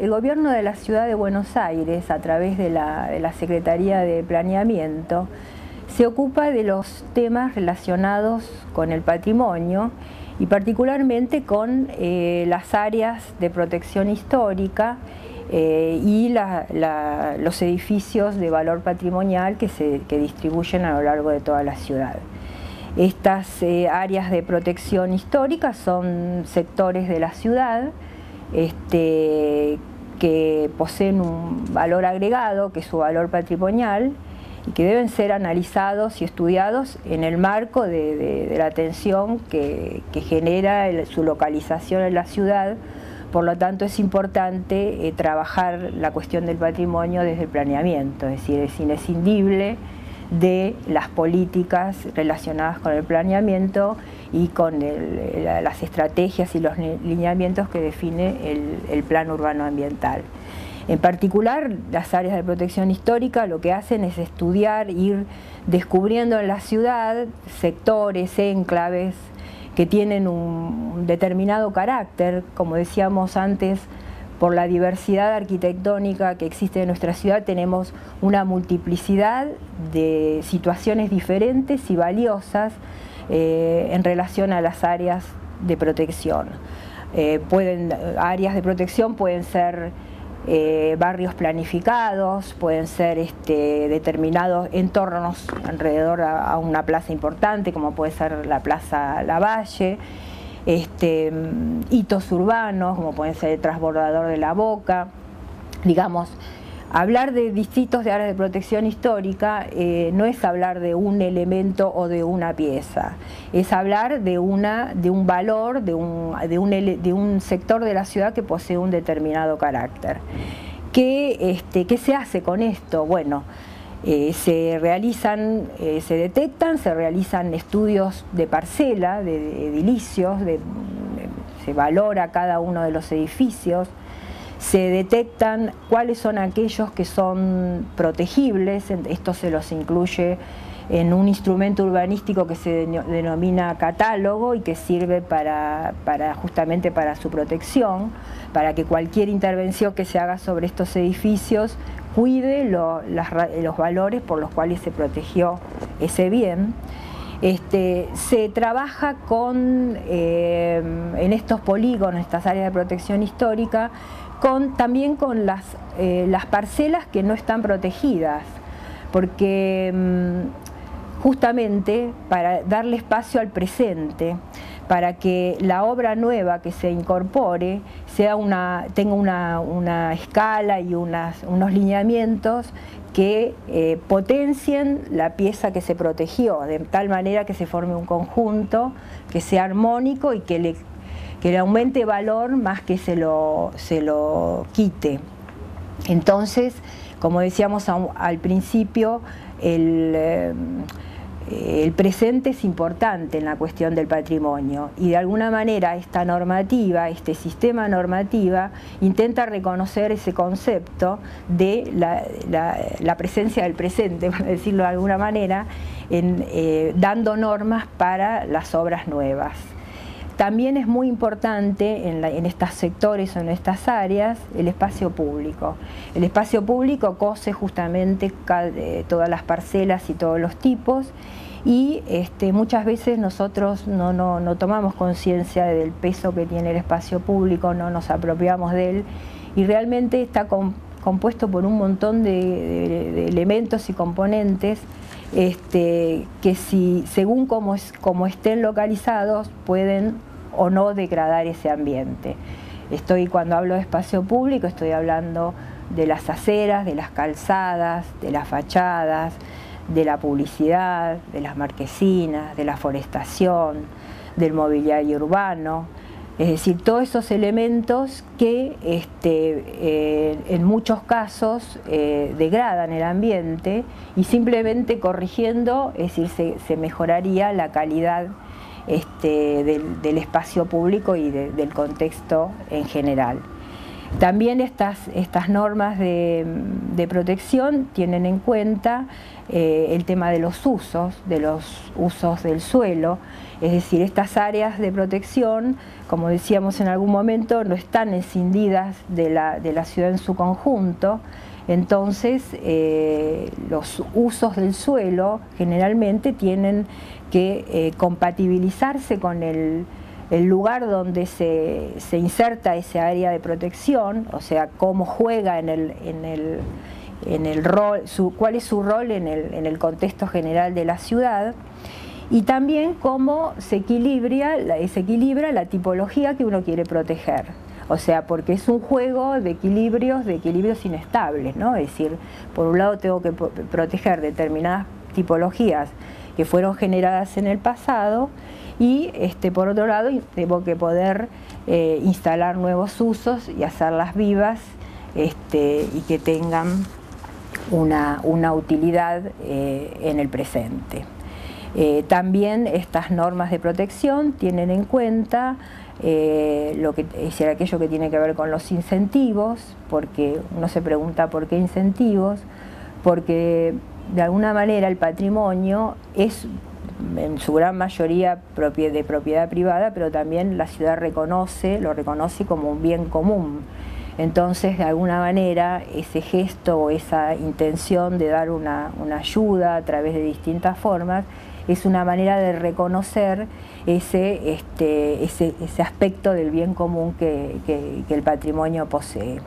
El gobierno de la Ciudad de Buenos Aires, a través de la Secretaría de Planeamiento, se ocupa de los temas relacionados con el patrimonio y particularmente con las áreas de protección histórica y los edificios de valor patrimonial que distribuyen a lo largo de toda la ciudad. Estas áreas de protección histórica son sectores de la ciudad que poseen un valor agregado, que es su valor patrimonial, y que deben ser analizados y estudiados en el marco de la atención que genera su localización en la ciudad. Por lo tanto, es importante trabajar la cuestión del patrimonio desde el planeamiento, es decir, es imprescindible de las políticas relacionadas con el planeamiento y con las estrategias y los lineamientos que define el plan urbano ambiental. En particular, las áreas de protección histórica lo que hacen es estudiar, ir descubriendo en la ciudad sectores, enclaves que tienen un determinado carácter, como decíamos antes. Por la diversidad arquitectónica que existe en nuestra ciudad, tenemos una multiplicidad de situaciones diferentes y valiosas en relación a las áreas de protección. Áreas de protección pueden ser barrios planificados, pueden ser determinados entornos alrededor a una plaza importante, como puede ser la Plaza Lavalle. Hitos urbanos, como pueden ser el transbordador de la Boca. Digamos, hablar de distritos de áreas de protección histórica no es hablar de un elemento o de una pieza, es hablar de un valor, de un sector de la ciudad que posee un determinado carácter. ¿Qué se hace con esto? Bueno, se realizan estudios de parcela, de edilicios, se valora cada uno de los edificios, se detectan cuáles son aquellos que son protegibles. Esto se los incluye en un instrumento urbanístico que se denomina catálogo y que sirve justamente para su protección, para que cualquier intervención que se haga sobre estos edificios cuide los valores por los cuales se protegió ese bien. Se trabaja en estos polígonos, estas áreas de protección histórica, también con las parcelas que no están protegidas, porque justamente para darle espacio al presente, para que la obra nueva que se incorpore tenga una escala y unos lineamientos que potencien la pieza que se protegió, de tal manera que se forme un conjunto que sea armónico y que le aumente valor más que se lo quite. Entonces, como decíamos al principio, el presente es importante en la cuestión del patrimonio y de alguna manera esta normativa, este sistema normativa intenta reconocer ese concepto de la presencia del presente, por decirlo de alguna manera, dando normas para las obras nuevas. También es muy importante en estos sectores o en estas áreas el espacio público. El espacio público cose justamente todas las parcelas y todos los tipos, y muchas veces nosotros no tomamos conciencia del peso que tiene el espacio público, no nos apropiamos de él, y realmente está compuesto por un montón de elementos y componentes que según como estén localizados pueden o no degradar ese ambiente. Cuando hablo de espacio público estoy hablando de las aceras, de las calzadas, de las fachadas, de la publicidad, de las marquesinas, de la forestación, del mobiliario urbano, es decir, todos esos elementos que en muchos casos degradan el ambiente, y simplemente corrigiendo, es decir, se mejoraría la calidad del espacio público y del contexto en general. También estas normas de protección tienen en cuenta el tema de los usos del suelo, es decir, estas áreas de protección, como decíamos en algún momento, no están escindidas de la ciudad en su conjunto. Entonces los usos del suelo generalmente tienen que compatibilizarse con el lugar donde se inserta ese área de protección, o sea, cómo juega en el rol, cuál es su rol en el contexto general de la ciudad, y también cómo se equilibra la tipología que uno quiere proteger. O sea, porque es un juego de equilibrios inestables, ¿no? Es decir, por un lado tengo que proteger determinadas tipologías que fueron generadas en el pasado, y por otro lado tengo que poder instalar nuevos usos y hacerlas vivas y que tengan una utilidad en el presente. También estas normas de protección tienen en cuenta aquello que tiene que ver con los incentivos, porque uno se pregunta por qué incentivos, porque de alguna manera el patrimonio es en su gran mayoría de propiedad privada, pero también la ciudad lo reconoce como un bien común. Entonces, de alguna manera, ese gesto o esa intención de dar una ayuda a través de distintas formas es una manera de reconocer ese aspecto del bien común que el patrimonio posee.